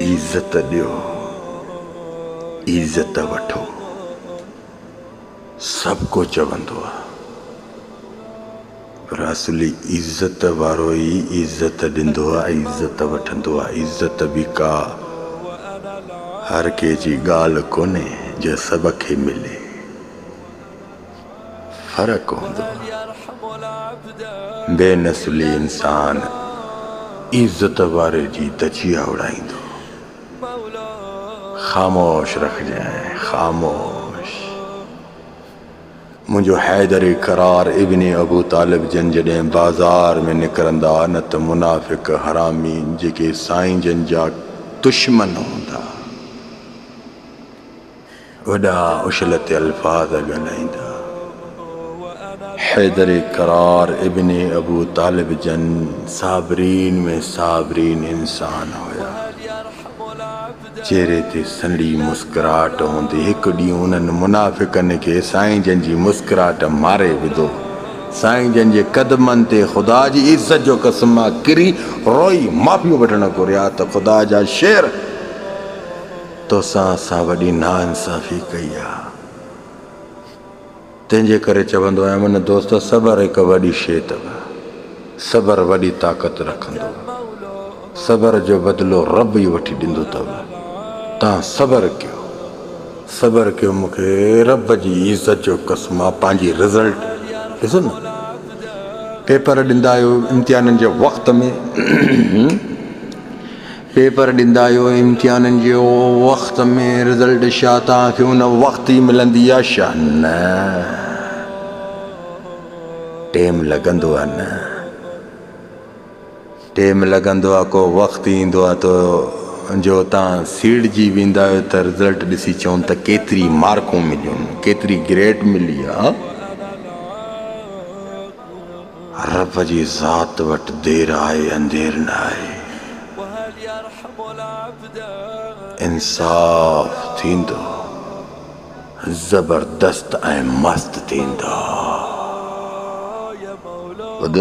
इज्जत दियो, इज्जत वठो, सबको चवंदो आहे। पर असली इज्जत वारो ही इज्जत ॾींदो आहे, इज्जत वठंदो आहे। इज्जत भी का हर के जी ॻाल्हि कोन्हे जो सब खे मिले, फ़र्क़ु हूंदो आहे। बेनसली इंसान इज्जत वारे जी धजिया उड़ाईंदो। ख़ामोश रखजांइ, ख़ामोश। मुंहिंजो हैदर करार इब्न अबू तालिब जन जॾहिं बाज़ार में निकिरंदा न त मुनाफ़िक हरामी जेके साईं जन जा दुश्मन हूंदा वॾा उछलते अल्फाज़ ॻाल्हाईंदा। हैदर करार इब्न अबू तालिब जन साबरीन में साबरीन इंसान हुया। चेहरे ते सनड़ी मुस्कुराहट हूंदी। हिकु ॾींहुं उन्हनि मुनाफ़िकनि खे साईं जन जी मुस्कुराहट मारे विधो। साईं जन जे क़दमनि ते ख़ुदा जी इज़्ज़त जो कसम आहे किरी रोई माफ़ी वठणु घुरिया त ख़ुदा जा शेर तोसां असां वॾी नाइंसाफ़ी कई आहे। तंहिंजे करे चवंदो आहियां मुंहिंजे दोस्त, सबर हिकु वॾी शइ अथव। सबर वॾी ताक़त रखंदो। सबर जो बदिलो रब ई वठी ॾींदो अथव। तव्हां सबर कयो, सबर कयो। मूंखे रब जी इज़्ज़त जो कसम आहे। पंहिंजी रिज़ल्ट ॾिसो न, पेपर ॾींदा आहियो इम्तिहाननि जे वक़्त में, पेपर ॾींदा आहियो इम्तिहाननि जे वक़्त में, रिज़ल्ट छा तव्हांखे उन वक़्त ई मिलंदी आहे छा? न, टेम लॻंदो आहे न, टेम लॻंदो आहे। को वक़्तु ईंदो आहे त जो तव्हां सीड़जी वेंदा आहियो त रिज़ल्ट ॾिसी चवनि त केतिरी मार्कूं मिलियूं, केतिरी ग्रेड मिली आहे। रब जी ज़ात वटि देर आहे अंधेर न आहे। इंसाफ़ थींदो, ज़बरदस्त ऐं मस्त थींदो। ॿुध